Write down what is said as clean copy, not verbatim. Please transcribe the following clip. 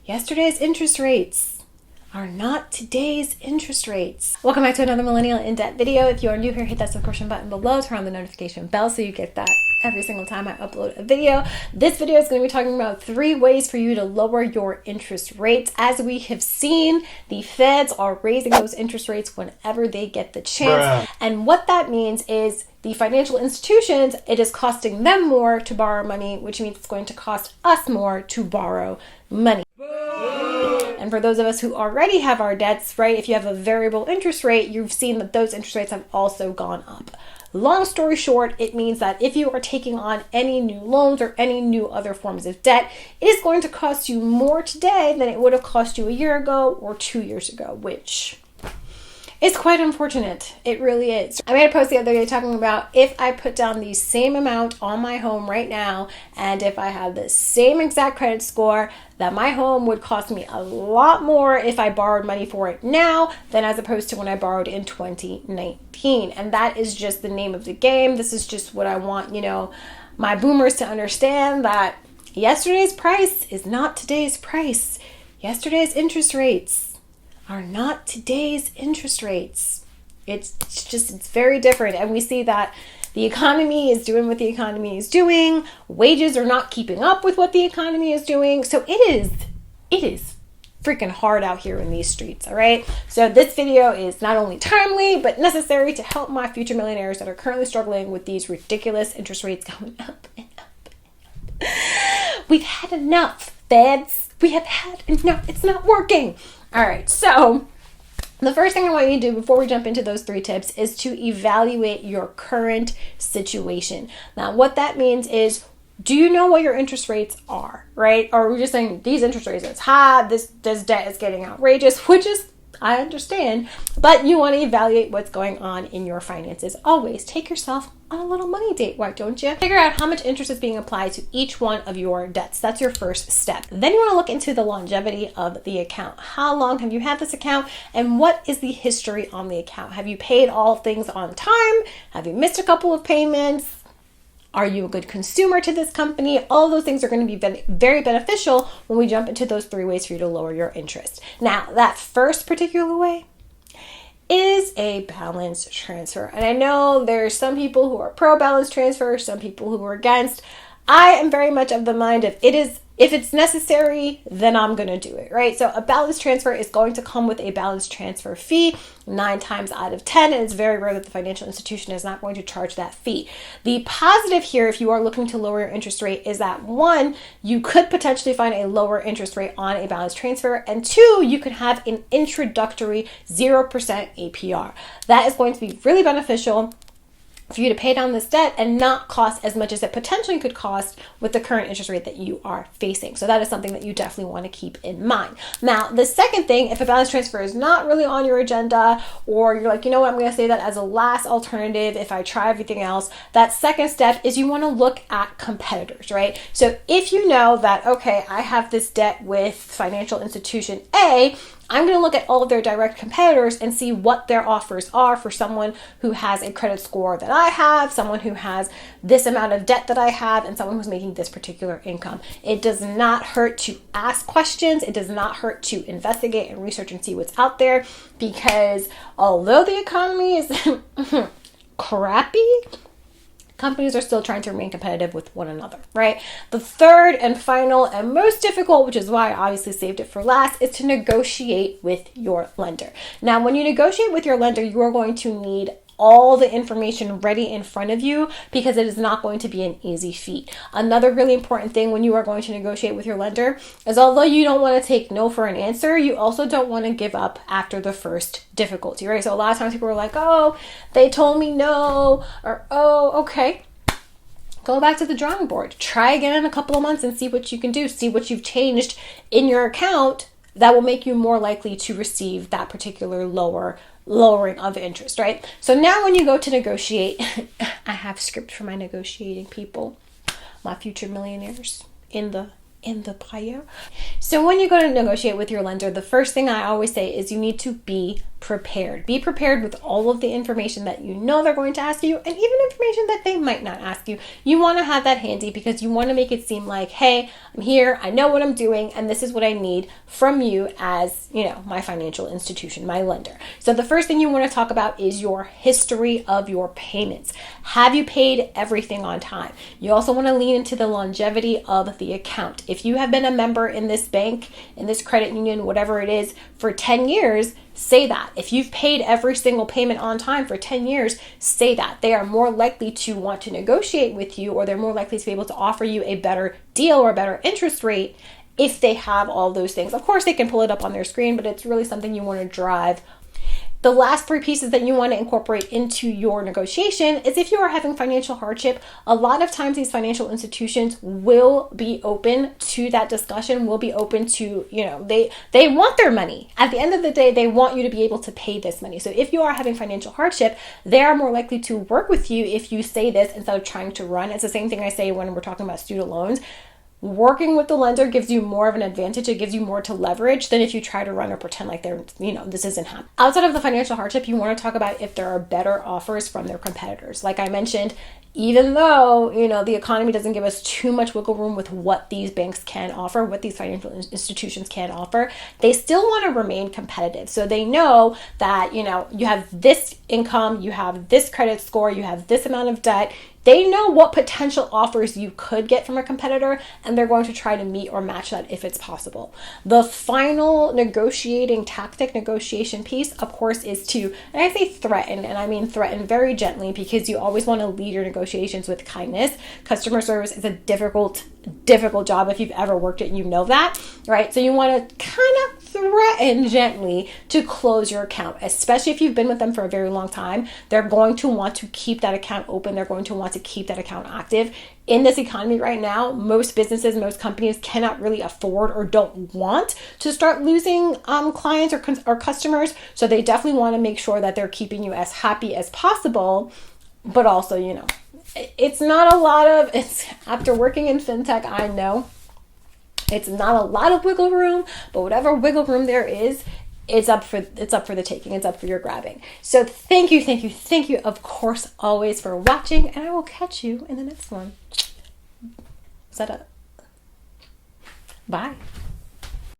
Yesterday's interest rates are not today's interest rates. Welcome back to another Millennial in Debt video. If you are new here, hit that subscription button below, turn on the notification bell so you get that every single time I upload a video. This video is going to be talking about 3 ways for you to lower your interest rates. As we have seen, the feds are raising those interest rates whenever they get the chance. And what that means is the financial institutions, it is costing them more to borrow money, which means it's going to cost us more to borrow money. And for those of us who already have our debts, right, if you have a variable interest rate, you've seen that those interest rates have also gone up. Long story short, it means that if you are taking on any new loans or any new other forms of debt, it is going to cost you more today than it would have cost you a year ago or 2 years ago, which is quite unfortunate. It really is. I made a post the other day talking about if I put down the same amount on my home right now, and if I had the same exact credit score, that my home would cost me a lot more if I borrowed money for it now than as opposed to when I borrowed in 2019. And that is just the name of the game. This is just what I want, my boomers to understand, that yesterday's price is not today's price. Yesterday's interest rates are not today's interest rates. It's very different. And we see that the economy is doing what the economy is doing. Wages are not keeping up with what the economy is doing. So it is freaking hard out here in these streets, all right? So this video is not only timely, but necessary to help my future millionaires that are currently struggling with these ridiculous interest rates going up and up and up. We've had enough, feds. We have had enough. It's not working. All right, so the first thing I want you to do before we jump into those 3 tips is to evaluate your current situation. Now, what that means is, do you know what your interest rates are, right? Or are we just saying these interest rates are high, this debt is getting outrageous, which is, I understand, but you want to evaluate what's going on in your finances. Always take yourself on a little money date, why don't you? Figure out how much interest is being applied to each one of your debts. That's your first step. Then you want to look into the longevity of the account. How long have you had this account, and what is the history on the account? Have you paid all things on time? Have you missed a couple of payments? Are you a good consumer to this company? All of those things are going to be very beneficial when we jump into those 3 ways for you to lower your interest. Now, that first particular way is a balance transfer. And I know there's some people who are pro balance transfer, some people who are against. I am very much of the mind of if it's necessary, then I'm going to do it, right? So a balance transfer is going to come with a balance transfer fee 9 times out of 10, and it's very rare that the financial institution is not going to charge that fee. The positive here, if you are looking to lower your interest rate, is that 1, you could potentially find a lower interest rate on a balance transfer, and 2, you could have an introductory 0% APR. That is going to be really beneficial for you to pay down this debt and not cost as much as it potentially could cost with the current interest rate that you are facing. So that is something that you definitely want to keep in mind. Now, the second thing, if a balance transfer is not really on your agenda, or you're like, you know what, I'm going to say that as a last alternative if I try everything else, that second step is you want to look at competitors, right? So if you know that, okay, I have this debt with financial institution A, I'm going to look at all of their direct competitors and see what their offers are for someone who has a credit score that I have, someone who has this amount of debt that I have, and someone who's making this particular income. It does not hurt to ask questions. It does not hurt to investigate and research and see what's out there, because although the economy is crappy, companies are still trying to remain competitive with one another, right? The third and final and most difficult, which is why I obviously saved it for last, is to negotiate with your lender. Now, when you negotiate with your lender, you are going to need all the information ready in front of you, because it is not going to be an easy feat. Another really important thing when you are going to negotiate with your lender is, although you don't want to take no for an answer, you also don't want to give up after the first difficulty, right? So a lot of times people are like, oh, they told me no, or oh, okay. Go back to the drawing board. Try again in a couple of months and see what you can do. See what you've changed in your account that will make you more likely to receive that particular lowering of interest, right? So now when you go to negotiate, I have script for my negotiating people, my future millionaires in the bio. So when you go to negotiate with your lender, the first thing I always say is you need to be prepared. Be prepared with all of the information that you know they're going to ask you, and even information that they might not ask you. You want to have that handy because you want to make it seem like, hey, I'm here, I know what I'm doing, and this is what I need from you as, my financial institution, my lender. So the first thing you want to talk about is your history of your payments. Have you paid everything on time? You also want to lean into the longevity of the account. If you have been a member in this bank, in this credit union, whatever it is, for 10 years, say that. If you've paid every single payment on time for 10 years, say that. They are more likely to want to negotiate with you, or they're more likely to be able to offer you a better deal or a better interest rate if they have all those things. Of course, they can pull it up on their screen, but it's really something you want to drive. The last three pieces that you want to incorporate into your negotiation is if you are having financial hardship. A lot of times these financial institutions will be open to that discussion, will be open to, they want their money. At the end of the day, they want you to be able to pay this money. So if you are having financial hardship, they are more likely to work with you if you say this instead of trying to run. It's the same thing I say when we're talking about student loans. Working with the lender gives you more of an advantage. It gives you more to leverage than if you try to run or pretend like this isn't happening. Outside of the financial hardship, you want to talk about if there are better offers from their competitors. Like I mentioned, even though, the economy doesn't give us too much wiggle room with what these banks can offer, what these financial institutions can offer, they still want to remain competitive. So they know that, you have this income, you have this credit score, you have this amount of debt. They know what potential offers you could get from a competitor, and they're going to try to meet or match that if it's possible. The final negotiation piece, of course, is to, and I say threaten, and I mean threaten very gently, because you always want to lead your negotiations with kindness. Customer service is a difficult job. If you've ever worked it, you know that, right? So you want to kind of threaten gently to close your account, especially if you've been with them for a very long time. They're going to want to keep that account open. They're going to want to keep that account active. In this economy right now, most businesses, most companies cannot really afford or don't want to start losing clients or customers. So they definitely want to make sure that they're keeping you as happy as possible. But also, it's not a lot of, after working in fintech, I know it's not a lot of wiggle room, but whatever wiggle room there is, it's up for the taking. It's up for your grabbing. So thank you, of course, always for watching, and I will catch you in the next one. Set up. Bye.